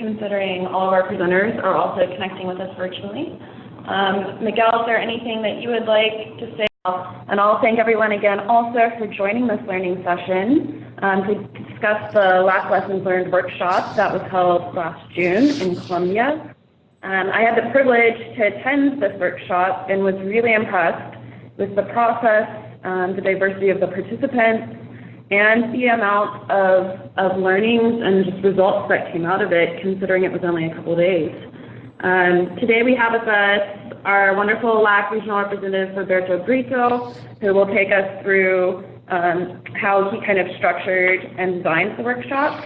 considering all of our presenters are also connecting with us virtually. Miguel, is there anything that you would like to say? And I'll thank everyone again also for joining this learning session to discuss the LAC Lessons Learned workshop that was held last June in Colombia. I had the privilege to attend this workshop and was really impressed with the process, the diversity of the participants, and the amount of learnings and just results that came out of it, considering it was only a couple of days. Today we have with us our wonderful LAC regional representative, Roberto Brito, who will take us through how he kind of structured and designed the workshop.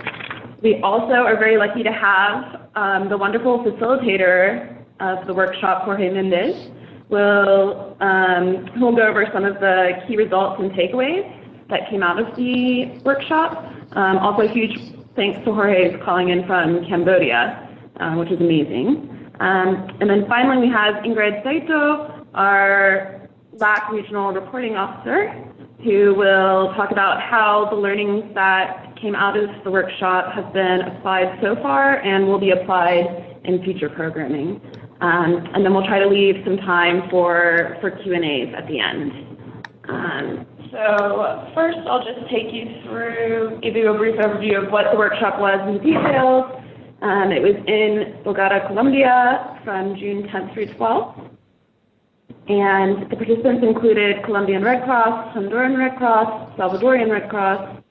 We also are very lucky to have the wonderful facilitator of the workshop, Jorge Mendez, who'll go over some of the key results and takeaways that came out of the workshop. Also, a huge thanks to Jorge for calling in from Cambodia, which is amazing. And then finally, we have Ingrid Saito, our LAC Regional Reporting Officer, who will talk about how the learnings that came out of the workshop have been applied so far and will be applied in future programming. And then we'll try to leave some time for Q&As at the end. So first, I'll just take you through, give you a brief overview of what the workshop was in details. It was in Bogota, Colombia from June 10th through 12th. And the participants included Colombian Red Cross, Honduran Red Cross, Salvadorian Red Cross,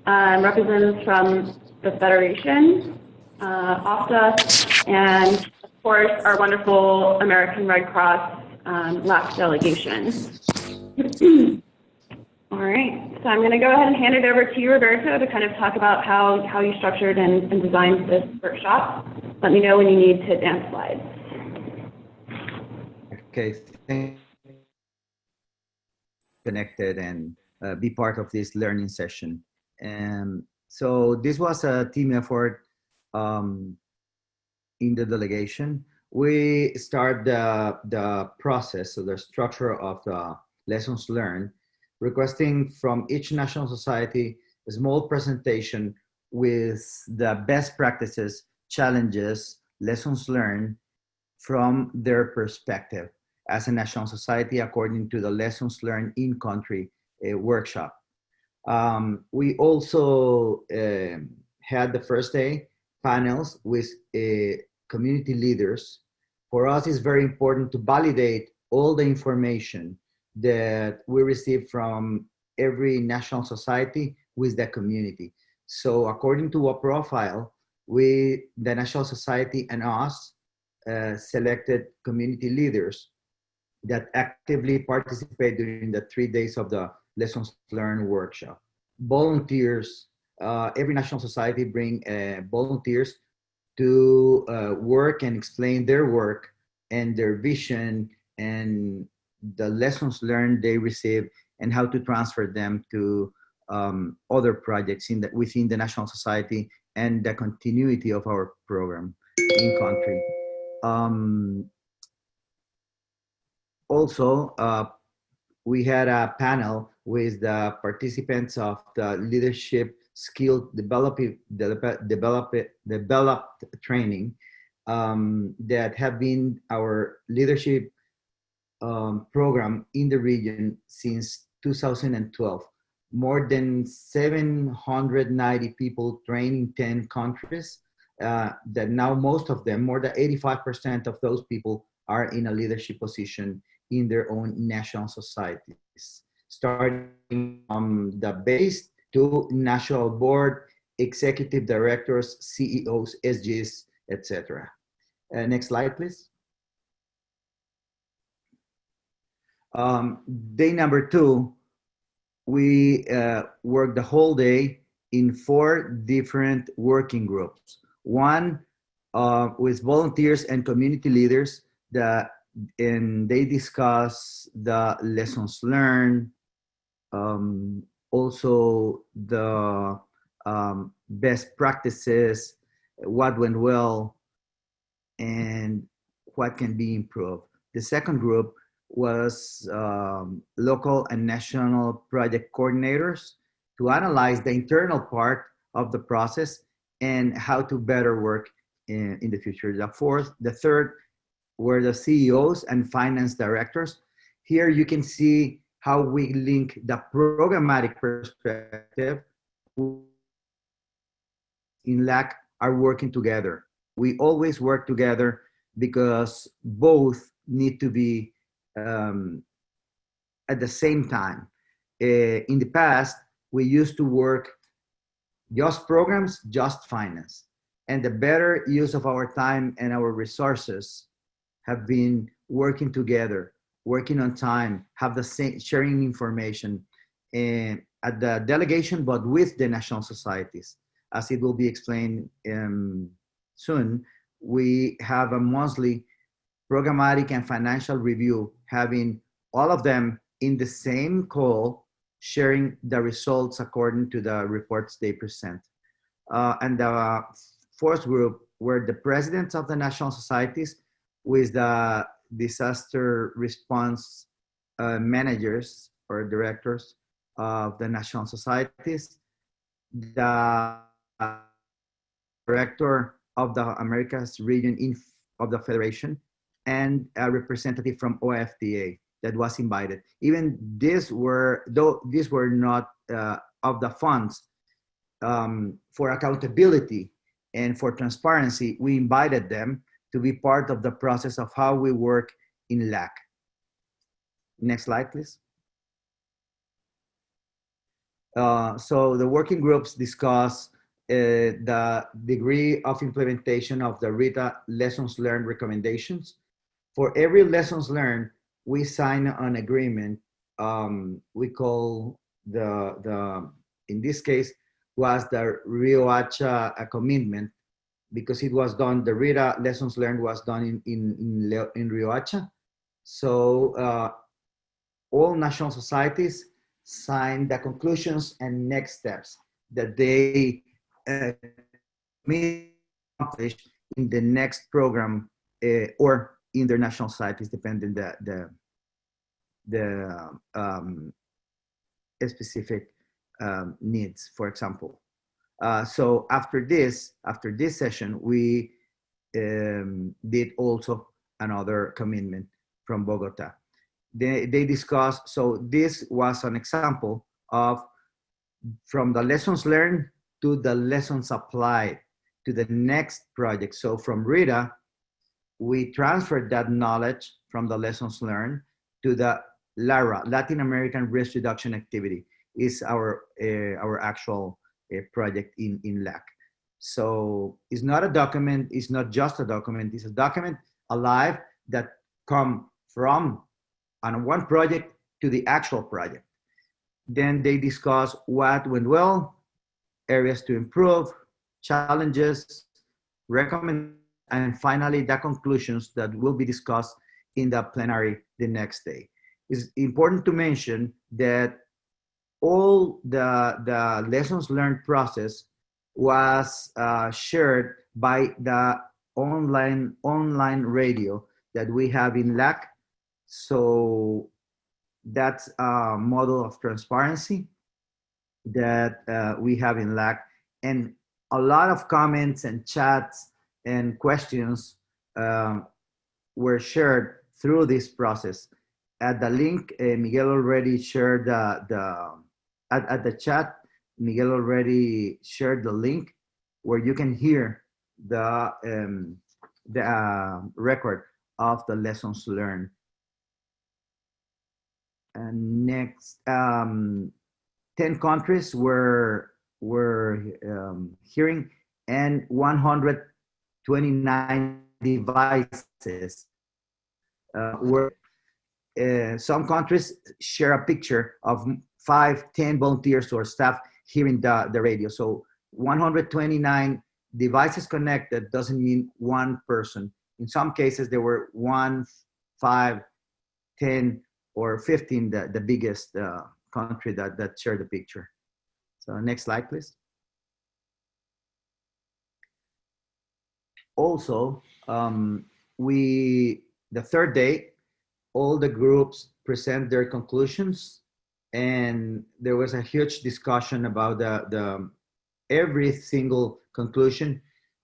representatives from the Federation, OFDA, and of course our wonderful American Red Cross LAC delegation. All right, so I'm going to go ahead and hand it over to you, Roberto, to kind of talk about how you structured and designed this workshop. Let me know when you need to advance slides. Okay, thank you. Connected and be part of this learning session. And so this was a team effort in the delegation. We start the process, so the structure of the lessons learned, requesting from each national society a small presentation with the best practices, challenges, lessons learned from their perspective as a national society according to the lessons learned in country workshop. We also had the first day panels with community leaders. For us, it's very important to validate all the information that we receive from every national society with the community. So according to a profile, the national society and us selected community leaders that actively participate during the 3 days of the lessons learned workshop. Volunteers, every national society bring volunteers to work and explain their work and their vision and the lessons learned they receive and how to transfer them to other projects within the national society and the continuity of our program in country. Also, we had a panel with the participants of the leadership skill developed training that have been our leadership program in the region since 2012. More than 790 people trained in 10 countries that now most of them, more than 85% of those people are in a leadership position in their own national societies, starting from the base to national board, executive directors, CEOs, SGs, etc. Next slide, please. Day number 2, we worked the whole day in 4 different working groups. One with volunteers and community leaders, and they discuss the lessons learned, also the best practices, what went well, and what can be improved. The second group was local and national project coordinators to analyze the internal part of the process and how to better work in the future. The third were the CEOs and finance directors. Here you can see how we link the programmatic perspective in LAC are working together. We always work together because both need to be at the same time. In the past, we used to work just programs, just finance. And the better use of our time and our resources have been working together, working on time, have the same, sharing information at the delegation, but with the national societies. As it will be explained soon, we have a monthly programmatic and financial review, having all of them in the same call, sharing the results according to the reports they present. And the fourth group were the presidents of the national societies with the disaster response managers or directors of the national societies, the director of the Americas region of the Federation, and a representative from OFDA that was invited. Even these were, though these were not of the funds, for accountability and for transparency, we invited them to be part of the process of how we work in LAC. Next slide, please. So the working groups discuss the degree of implementation of the RITA lessons learned recommendations. For every lessons learned, we sign an agreement. We call in this case, was the Riohacha commitment, because it was done, the RITA lessons learned was done in Riohacha. So all national societies signed the conclusions and next steps that they may accomplish in the next program or in their national societies, depending the specific needs, for example. So after this session, we did also another commitment from Bogota. They discussed, so this was an example of from the lessons learned to the lessons applied to the next project. So from RITA, we transferred that knowledge from the lessons learned to the LARRA, Latin American Risk Reduction Activity, is our actual project in LAC. So it's not a document, it's not just a document, it's a document alive that come from on one project to the actual project. Then they discuss what went well, areas to improve, challenges, recommend, and finally the conclusions that will be discussed in the plenary the next day. It's important to mention that all the lessons learned process was shared by the online radio that we have in LAC. So that's a model of transparency that we have in LAC, and a lot of comments and chats and questions were shared through this process. At the link, Miguel already shared at the chat, Miguel already shared the link where you can hear the record of the lessons learned. And next, 10 countries were hearing, and 129 devices were. Some countries share a picture of 5-10 volunteers or staff hearing the radio. So 129 devices connected doesn't mean one person. In some cases, there were 1, 5, 10, or 15, the biggest country that shared the picture. So next slide, please. Also, the third day, all the groups present their conclusions, and there was a huge discussion about every single conclusion,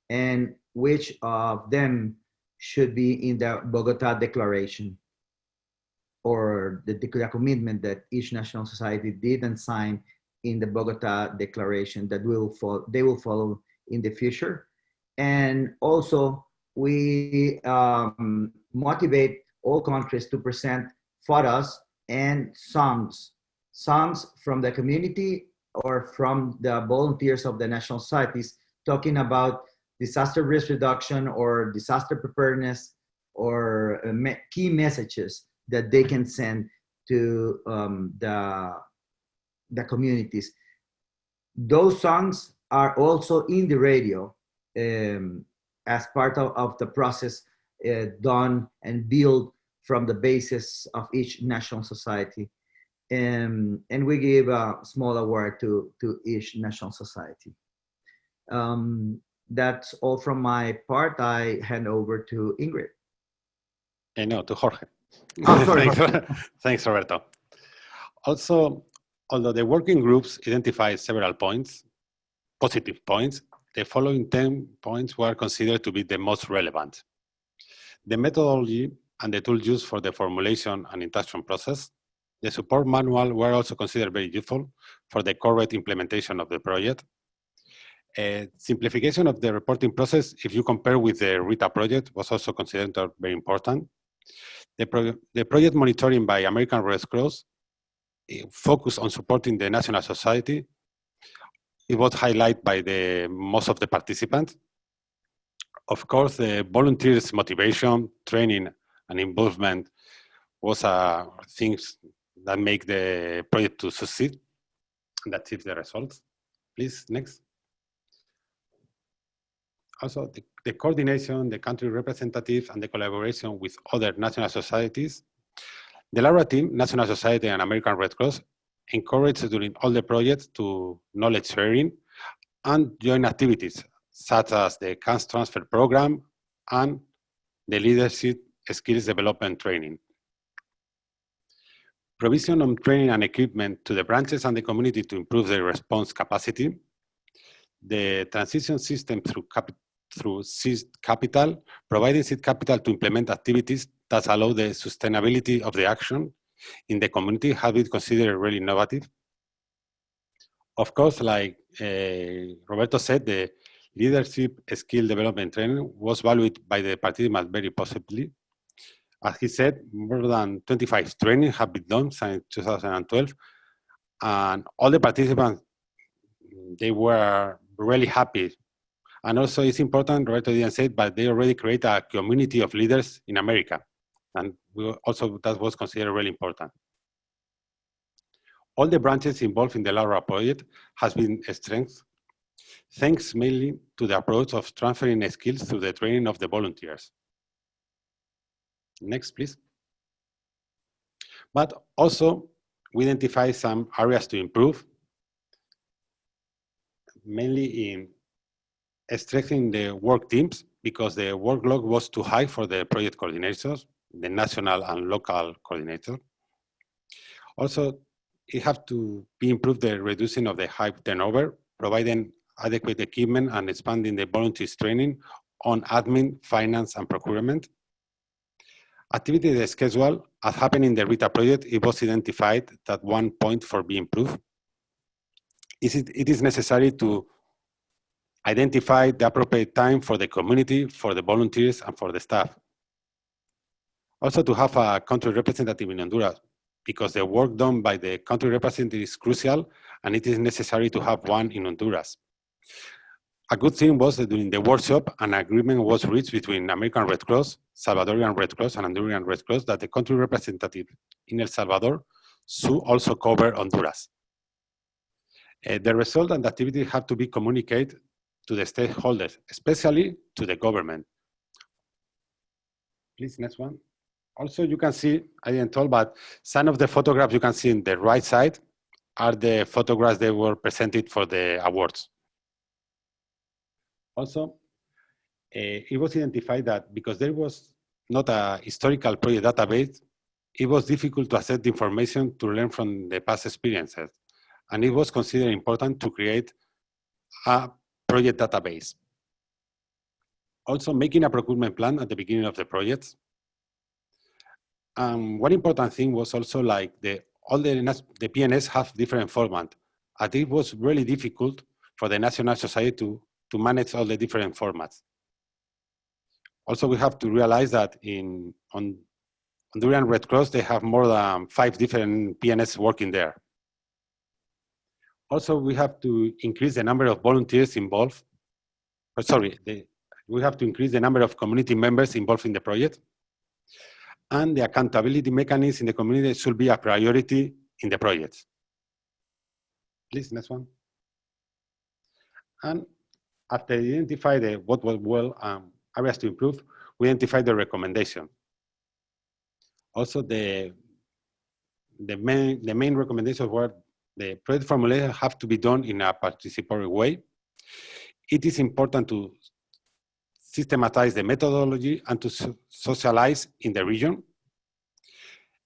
and which of them should be in the Bogota Declaration, or the commitment that each national society did and signed in the Bogota Declaration that they will follow in the future. And also, we motivate all countries to present photos and songs from the community or from the volunteers of the national societies talking about disaster risk reduction or disaster preparedness, or key messages that they can send to the communities. Those songs are also in the radio as part of the process done and built from the basis of each national society. And we give a small award to each national society. That's all from my part. I hand over to Ingrid. No, to Jorge. Oh, sorry. Thanks, Roberto. Also, although the working groups identified several points, positive points, the following 10 points were considered to be the most relevant. The methodology and the tools used for the formulation and induction process. The support manual were also considered very useful for the correct implementation of the project. Simplification of the reporting process, if you compare with the RITA project, was also considered very important. The project monitoring by American Red Cross focused on supporting the national society. It was highlighted by most of the participants. Of course, the volunteers' motivation, training, and involvement was things that make the project to succeed and achieve the results. Please, next. Also, the coordination, the country representative, and the collaboration with other national societies. The LARRA team, National Society and American Red Cross, encouraged during all the projects to knowledge sharing and joint activities, such as the CANS transfer program and the leadership skills development training. Provision of training and equipment to the branches and the community to improve their response capacity. The transition system through seed capital, providing seed capital to implement activities that allow the sustainability of the action in the community have been considered really innovative. Of course, like Roberto said, the leadership skill development training was valued by the participants very positively. As he said, more than 25 trainings have been done since 2012, and all the participants, they were really happy. And also it's important, Roberto didn't say it, but they already create a community of leaders in America. And that was considered really important. All the branches involved in the LARRA project has been strengthened, thanks mainly to the approach of transferring skills through the training of the volunteers. Next, please. But also, we identify some areas to improve, mainly in strengthening the work teams, because the workload was too high for the project coordinators, the national and local coordinator. Also, it has to be improved the reducing of the high turnover, providing adequate equipment and expanding the volunteers training on admin, finance, and procurement. Activity schedule, as happened in the RITA project, it was identified that one point for being improved. It is necessary to identify the appropriate time for the community, for the volunteers, and for the staff. Also to have a country representative in Honduras, because the work done by the country representative is crucial, and it is necessary to have one in Honduras. A good thing was that during the workshop, an agreement was reached between American Red Cross, Salvadorian Red Cross, and Honduran Red Cross that the country representative in El Salvador should also cover Honduras. The result and the activity have to be communicated to the stakeholders, especially to the government. Please, next one. Also, you can see, I didn't tell, but some of the photographs you can see in the right side are the photographs that were presented for the awards. Also, it was identified that because there was not a historical project database, it was difficult to access the information to learn from the past experiences. And it was considered important to create a project database. Also, making a procurement plan at the beginning of the project. One important thing was also like all the PNS have different format. And it was really difficult for the national society to manage all the different formats. Also, we have to realize that on Honduran Red Cross, they have more than 5 different PNS working there. Also, we have to increase the number of volunteers involved. We have to increase the number of community members involved in the project. And the accountability mechanism in the community should be a priority in the project. Please, next one. And after identify what was well areas to improve, we identify the recommendation. Also, the main recommendations were the project formulation have to be done in a participatory way. It is important to systematize the methodology and to socialize in the region,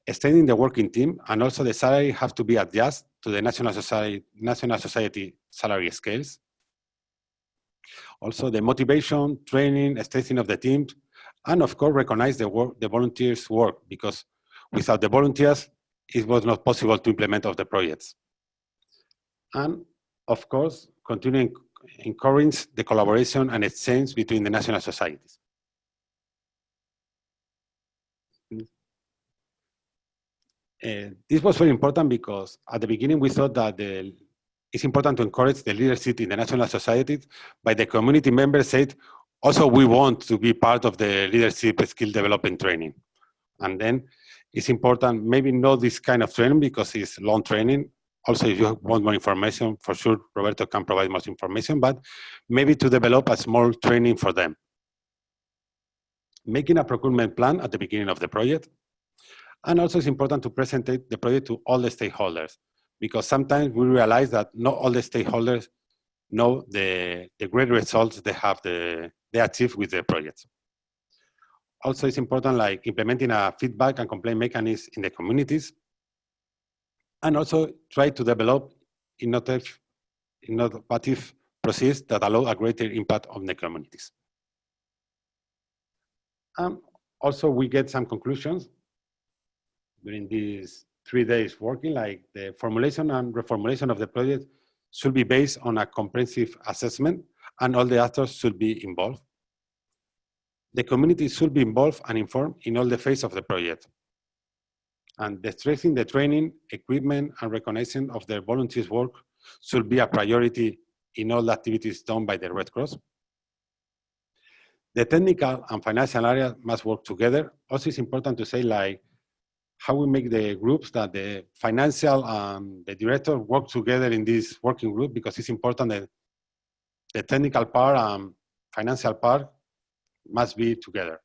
extending the working team, and also the salary have to be adjusted to the national society salary scales. Also the motivation, training, strengthening of the teams, and of course recognize the volunteers' work, because without the volunteers, it was not possible to implement of the projects. And of course, continuing encourage the collaboration and exchange between the national societies. This was very important because at the beginning we thought that it's important to encourage the leadership in the national societies, but the community members said, also we want to be part of the leadership skill development training. And then it's important, maybe not this kind of training because it's long training. Also, if you want more information, for sure, Roberto can provide more information, but maybe to develop a small training for them. Making a procurement plan at the beginning of the project. And also it's important to present the project to all the stakeholders, because sometimes we realize that not all the stakeholders know the great results they achieve with the project. Also, it's important like implementing a feedback and complaint mechanism in the communities, and also try to develop innovative processes that allow a greater impact on the communities. Also, we get some conclusions during these 3 days working, like the formulation and reformulation of the project should be based on a comprehensive assessment, and all the actors should be involved. The community should be involved and informed in all the phases of the project. And the strengthening the training, equipment, and recognition of their volunteers' work should be a priority in all the activities done by the Red Cross. The technical and financial area must work together. Also, it's important to say like how we make the groups that the financial and the director work together in this working group, because it's important that the technical part and financial part must be together.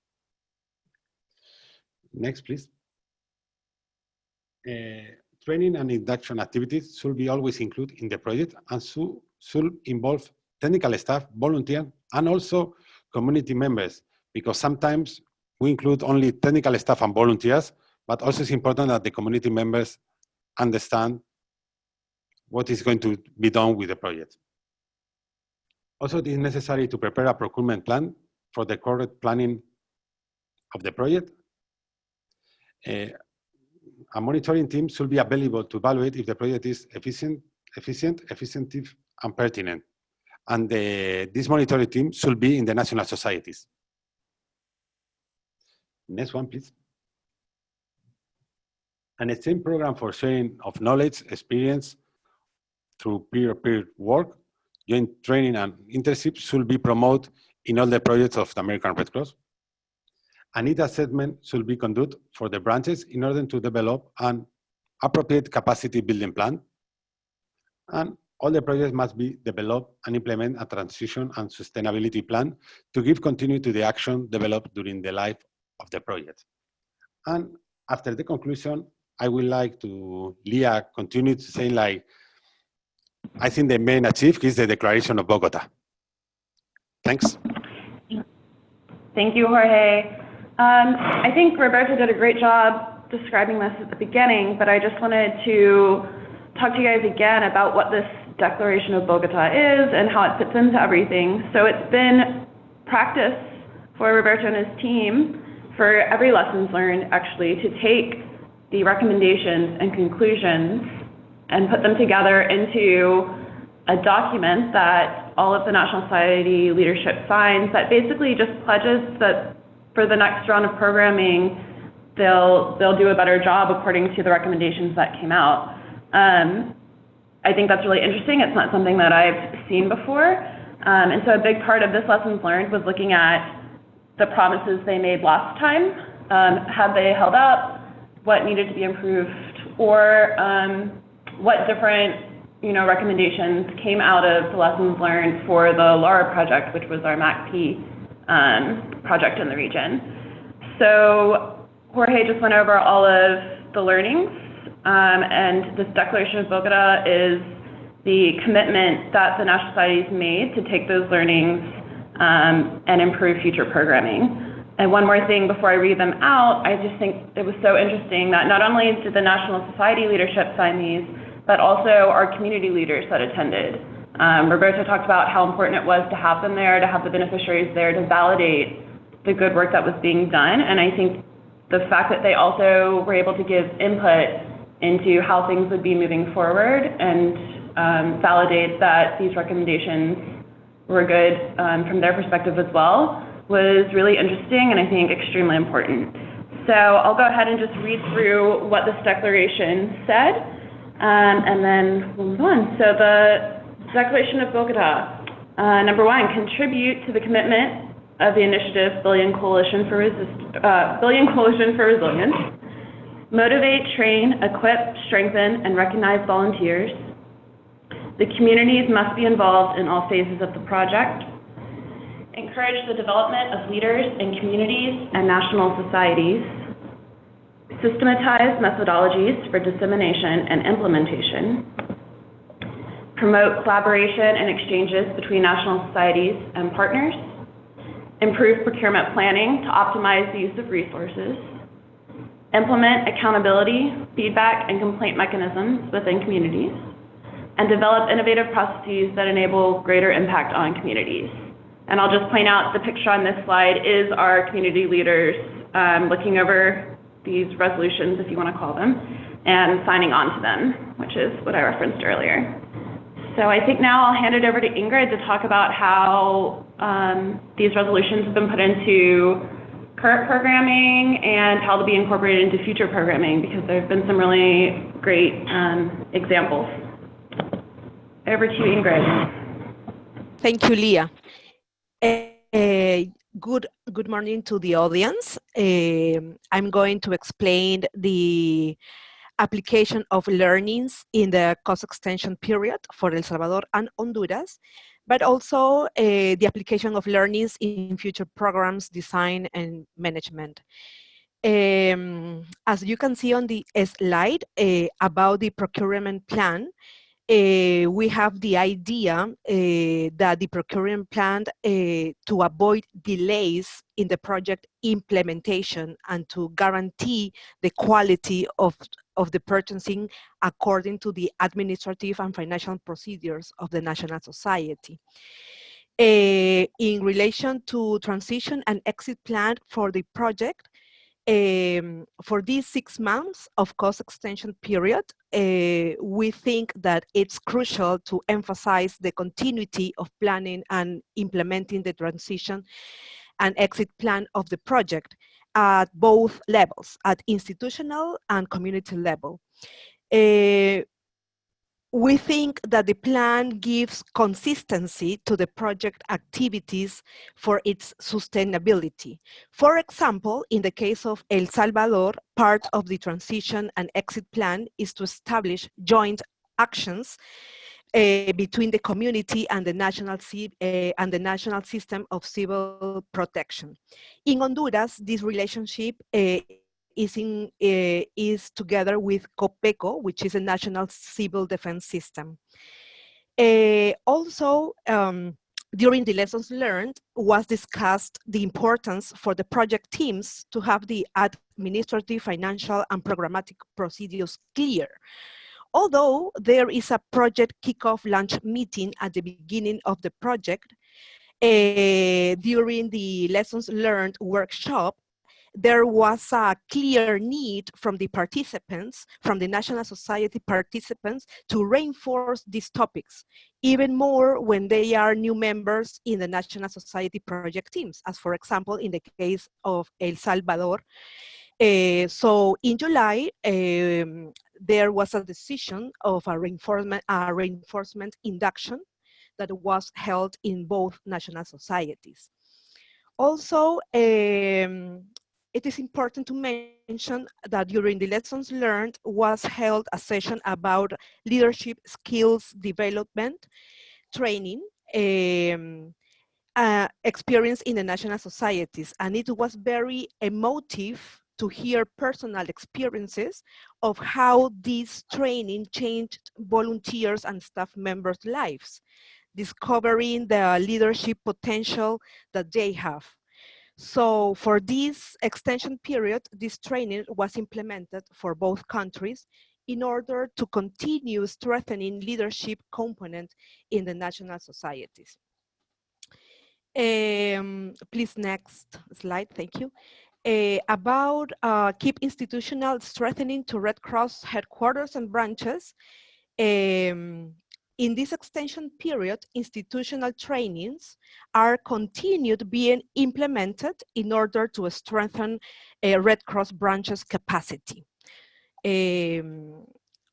Next, please. Training and induction activities should be always included in the project and should involve technical staff, volunteers, and also community members, because sometimes we include only technical staff and volunteers, but also it's important that the community members understand what is going to be done with the project. Also, it is necessary to prepare a procurement plan for the correct planning of the project. A monitoring team should be available to evaluate if the project is efficient, effective, and pertinent. And this monitoring team should be in the national societies. Next one, please. An exchange program for sharing of knowledge, experience through peer-to-peer work, joint training and internship should be promoted in all the projects of the American Red Cross. A need assessment should be conducted for the branches in order to develop an appropriate capacity building plan. And all the projects must be developed and implement a transition and sustainability plan to give continuity to the action developed during the life of the project. And after the conclusion, I would like to Leah continue to say like, I think the main achievement is the Declaration of Bogota. Thanks. Thank you, Jorge. I think Roberto did a great job describing this at the beginning, but I just wanted to talk to you guys again about what this Declaration of Bogota is and how it fits into everything. So it's been practice for Roberto and his team, for every lessons learned, actually, to take the recommendations and conclusions and put them together into a document that all of the National Society leadership signs that basically just pledges that for the next round of programming, they'll do a better job according to the recommendations that came out. I think that's really interesting. It's not something that I've seen before. And so a big part of this lessons learned was looking at the promises they made last time. Had they held up? What needed to be improved? Or what different recommendations came out of the lessons learned for the LARRA project, which was our MACP project in the region. So Jorge just went over all of the learnings, and this Declaration of Bogota is the commitment that the National Societies made to take those learnings and improve future programming. And one more thing before I read them out, I just think it was so interesting that not only did the National Society leadership sign these, but also our community leaders that attended. Roberto talked about how important it was to have them there, to have the beneficiaries there, to validate the good work that was being done. And I think the fact that they also were able to give input into how things would be moving forward and validate that these recommendations were good from their perspective as well was really interesting and I think extremely important. So I'll go ahead and just read through what this declaration said, and then we'll move on. So the Declaration of Bogota, number one, contribute to the commitment of the initiative Billion Coalition for Resilience. Motivate, train, equip, strengthen, and recognize volunteers. The communities must be involved in all phases of the project. Encourage the development of leaders in communities and national societies. Systematize methodologies for dissemination and implementation. Promote collaboration and exchanges between national societies and partners. Improve procurement planning to optimize the use of resources. Implement accountability, feedback, and complaint mechanisms within communities. And develop innovative processes that enable greater impact on communities. And I'll just point out the picture on this slide is our community leaders looking over these resolutions, if you want to call them, and signing on to them, which is what I referenced earlier. So I think now I'll hand it over to Ingrid to talk about how these resolutions have been put into current programming and how they'll be incorporated into future programming, because there have been some really great examples. Over to you, Ingrid. Thank you, Leah. Good morning to the audience. I'm going to explain the application of learnings in the cost extension period for El Salvador and Honduras, but also the application of learnings in future programs, design, and management. As you can see on the slide about the procurement plan, we have the idea that the procurement plan to avoid delays in the project implementation and to guarantee the quality of the purchasing according to the administrative and financial procedures of the National Society. In relation to transition and exit plan for the project, for these 6 months of cost extension period, we think that it's crucial to emphasize the continuity of planning and implementing the transition and exit plan of the project at both levels, at institutional and community level. We think that the plan gives consistency to the project activities for its sustainability. For example, in the case of El Salvador, part of the transition and exit plan is to establish joint actions between the community and the national system of civil protection. In Honduras, this relationship is together with COPECO, which is a national civil defense system. Also, during the lessons learned was discussed the importance for the project teams to have the administrative, financial, and programmatic procedures clear. Although there is a project kickoff launch meeting at the beginning of the project, during the lessons learned workshop, there was a clear need from the participants, from the National Society participants, to reinforce these topics, even more when they are new members in the National Society project teams, as for example, in the case of El Salvador. So in July, there was a decision of a reinforcement induction that was held in both national societies. Also, it is important to mention that during the lessons learned was held a session about leadership skills development, training, experience in the national societies. And it was very emotive to hear personal experiences of how this training changed volunteers and staff members' lives, discovering the leadership potential that they have. So for this extension period, this training was implemented for both countries in order to continue strengthening leadership component in the national societies. Please, next slide, thank you. About keep institutional strengthening to Red Cross headquarters and branches. In this extension period, institutional trainings are continued being implemented in order to strengthen Red Cross branches capacity.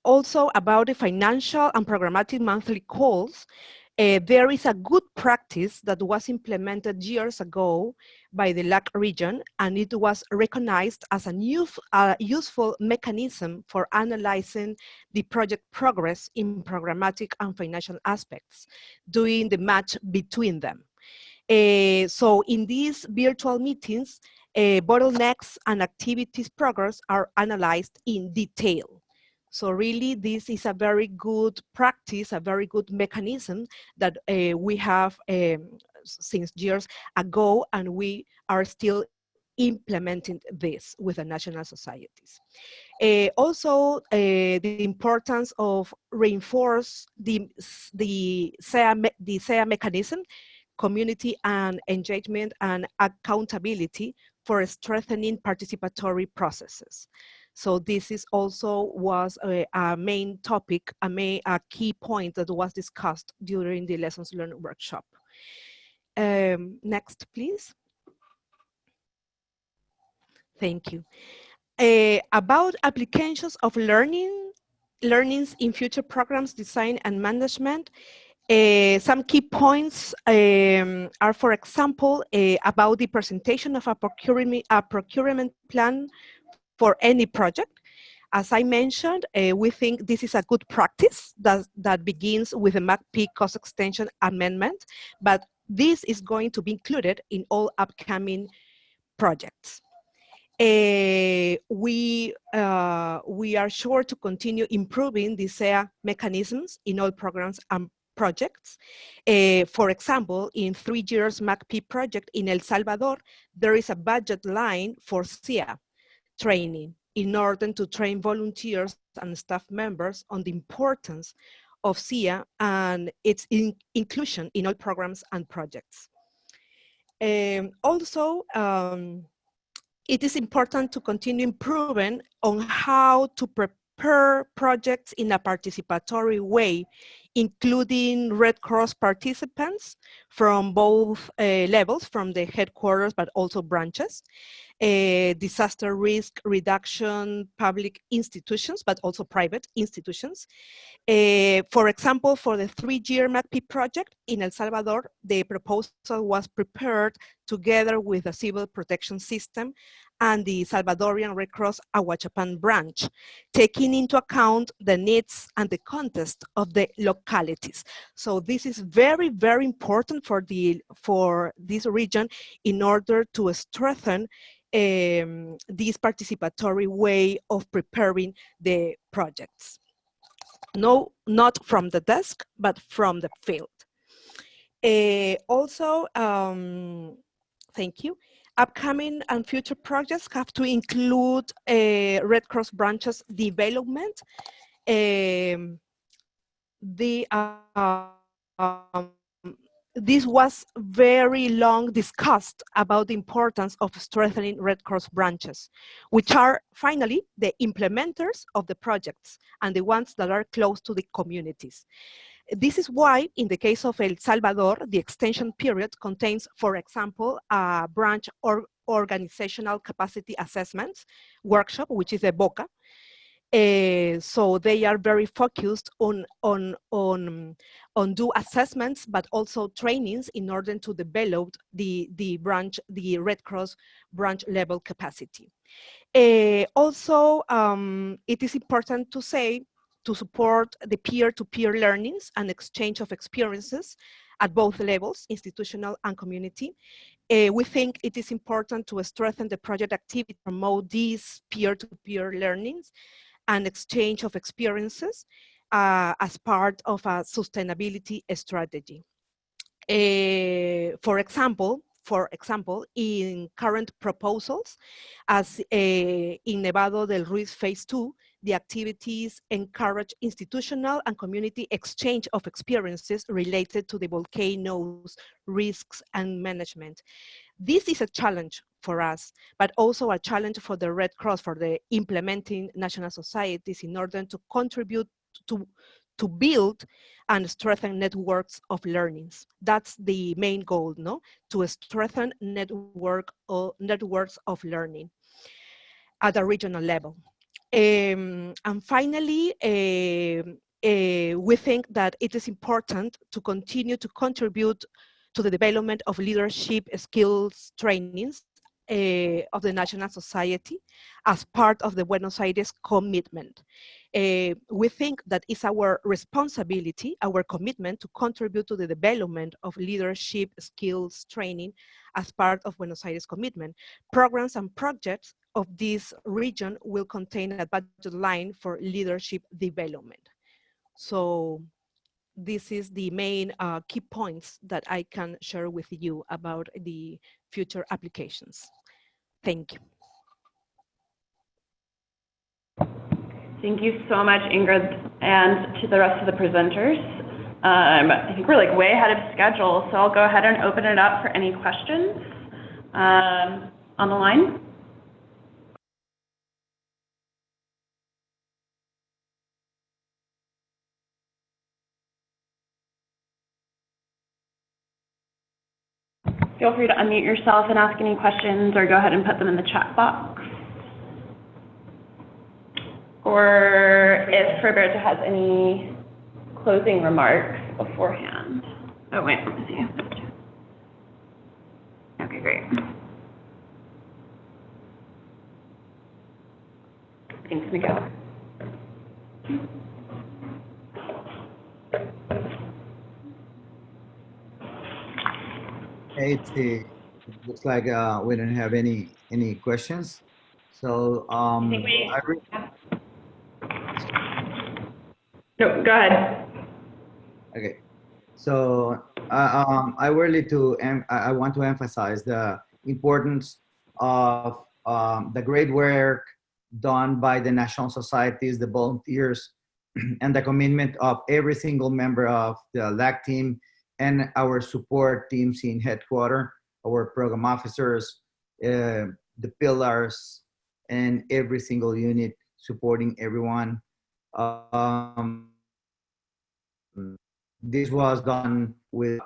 Also about the financial and programmatic monthly calls, there is a good practice that was implemented years ago by the LAC region, and it was recognized as a useful mechanism for analyzing the project progress in programmatic and financial aspects, doing the match between them. So in these virtual meetings, bottlenecks and activities progress are analyzed in detail. So really, this is a very good practice, a very good mechanism that we have since years ago, and we are still implementing this with the national societies. Also, the importance of reinforce the SEA mechanism, community and engagement and accountability for strengthening participatory processes. So this is also was a main topic, a key point that was discussed during the lessons learned workshop. Next, please. Thank you. About applications of learnings in future programs, design and management. Some key points are, for example, about the presentation of a procurement plan for any project. As I mentioned, we think this is a good practice that begins with a MACP cost extension amendment, but this is going to be included in all upcoming projects. We are sure to continue improving the SEA mechanisms in all programs and projects. For example, in 3 years MACP project in El Salvador, there is a budget line for SEA training in order to train volunteers and staff members on the importance of SEA and its inclusion in all programs and projects. Also, it is important to continue improving on how to prepare projects in a participatory way, including Red Cross participants from both levels, from the headquarters, but also branches, disaster risk reduction, public institutions, but also private institutions. For example, for the 3-year MACP project in El Salvador, the proposal was prepared together with the civil protection system and the Salvadorian Red Cross Ahuachapan branch, taking into account the needs and the context of the localities. So this is very, very important for this region in order to strengthen this participatory way of preparing the projects. No, not from the desk, but from the field. Also, thank you. Upcoming and future projects have to include Red Cross branches development, the this was very long discussed about the importance of strengthening Red Cross branches, which are finally the implementers of the projects and the ones that are close to the communities. This is why, in the case of El Salvador, the extension period contains, for example, a branch or organizational capacity assessments workshop, which is a BOCA. So they are very focused on do assessments, but also trainings in order to develop the Red Cross branch level capacity. Also, it is important to say, to support the peer-to-peer learnings and exchange of experiences at both levels, institutional and community. We think it is important to strengthen the project activity, promote these peer-to-peer learnings and exchange of experiences as part of a sustainability strategy. For example, in current proposals, as in Nevado del Ruiz Phase 2, the activities encourage institutional and community exchange of experiences related to the volcanoes, risks, and management. This is a challenge for us, but also a challenge for the Red Cross, for the implementing national societies in order to contribute to build and strengthen networks of learnings. That's the main goal, no? To strengthen networks of learning at a regional level. And finally, we think that it is important to continue to contribute to the development of leadership skills trainings of the National Society as part of the Buenos Aires commitment. We think that it's our responsibility, our commitment to contribute to the development of leadership skills training as part of Buenos Aires commitment. Programs and projects of this region will contain a budget line for leadership development. So this is the main key points that I can share with you about the future applications. Thank you. Thank you so much, Ingrid, and to the rest of the presenters. I think we're like way ahead of schedule, so I'll go ahead and open it up for any questions on the line. Feel free to unmute yourself and ask any questions, or go ahead and put them in the chat box. Or if Roberta has any closing remarks beforehand. Oh, wait, let me see. Okay, great. Thanks, Miguel. It looks like we don't have any questions. So I think no, go ahead. Okay. So I want to emphasize the importance of the great work done by the national societies, the volunteers, and the commitment of every single member of the LAC team and our support teams in headquarters, our program officers, the pillars, and every single unit supporting everyone. This was done with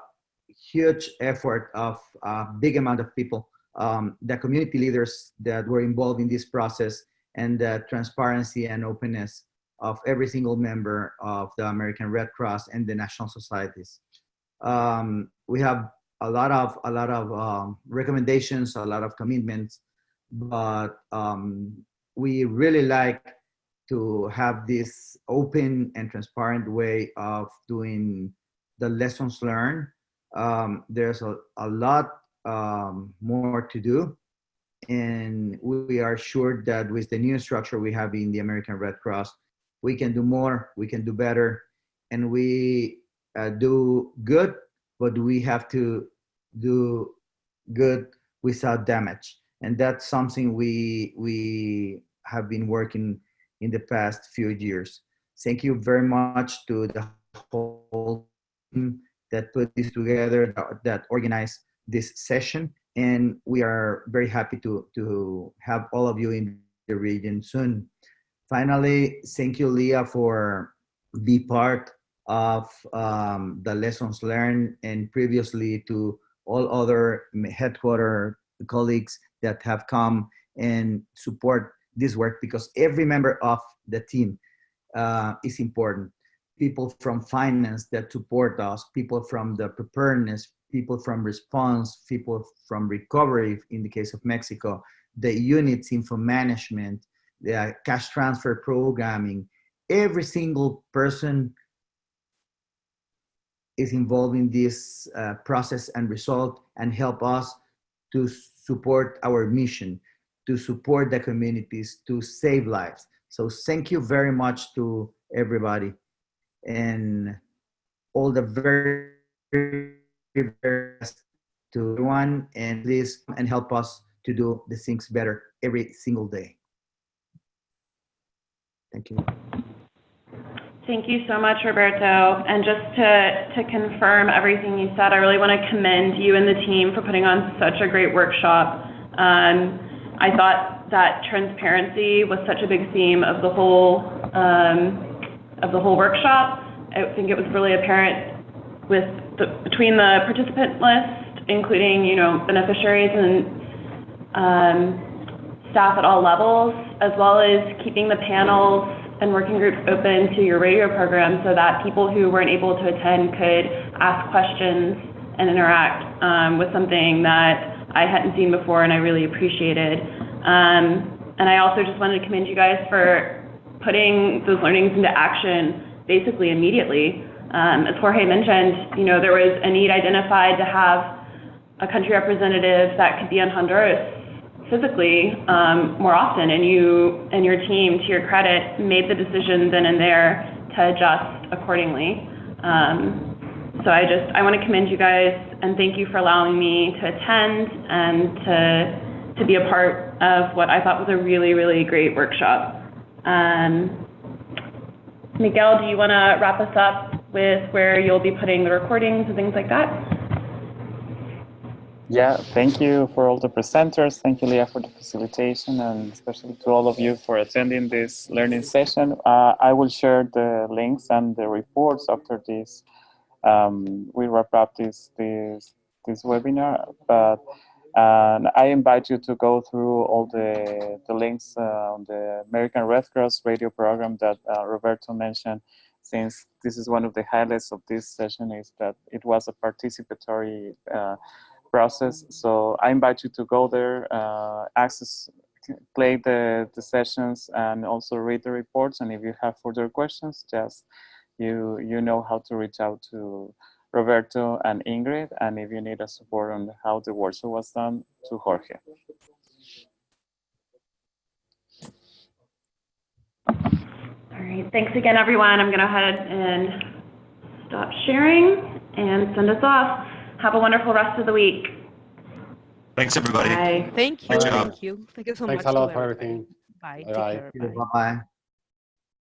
huge effort of a big amount of people, the community leaders that were involved in this process, and the transparency and openness of every single member of the American Red Cross and the national societies. We have a lot of recommendations, a lot of commitments, but we really like to have this open and transparent way of doing the lessons learned. There's a lot more to do, and we are sure that with the new structure we have in the American Red Cross, we can do more, we can do better, and we do good, but we have to do good without damage. And that's something we have been working in the past few years. Thank you very much to the whole team that put this together, that organized this session. And we are very happy to have all of you in the region soon. Finally, thank you, Leah, for being part of the lessons learned, and previously to all other headquarter colleagues that have come and support this work, because every member of the team is important. People from finance that support us, people from the preparedness, people from response, people from recovery in the case of Mexico, the units, info management, the cash transfer programming. Every single person is involved in this process and result, and help us to support our mission, to support the communities, to save lives. So thank you very much to everybody, and all the very, very best to everyone, and please and help us to do the things better every single day. Thank you. Thank you so much, Roberto. And just to confirm everything you said, I really want to commend you and the team for putting on such a great workshop. I thought that transparency was such a big theme of the whole workshop. I think it was really apparent between the participant list, including, you know, beneficiaries and staff at all levels, as well as keeping the panels and working groups open to your radio program so that people who weren't able to attend could ask questions and interact with something that I hadn't seen before and I really appreciated. And I also just wanted to commend you guys for putting those learnings into action basically immediately. As Jorge mentioned, you know, there was a need identified to have a country representative that could be in Honduras physically more often, and you and your team, to your credit, made the decision then and there to adjust accordingly. So I want to commend you guys and thank you for allowing me to attend and to be a part of what I thought was a really, really great workshop. Miguel, do you want to wrap us up with where you'll be putting the recordings and things like that? Yeah, thank you for all the presenters. Thank you, Leah, for the facilitation, and especially to all of you for attending this learning session. I will share the links and the reports after this. We wrap up this webinar, but I invite you to go through all the links on the American Red Cross radio program that Roberto mentioned, since this is one of the highlights of this session, is that it was a participatory process. So I invite you to go there, play the sessions, and also read the reports. And if you have further questions, just you know how to reach out to Roberto and Ingrid, and if you need a support on how the workshop was done, to Jorge. All right, thanks again, everyone. I'm going to go ahead and stop sharing and send us off. Have a wonderful rest of the week. Thanks, everybody. Bye. Thank you. Good job. Thank you. Thank you so Thanks much. a lot to for everybody. everything. Bye. Bye-bye. Take care. Bye. Bye-bye.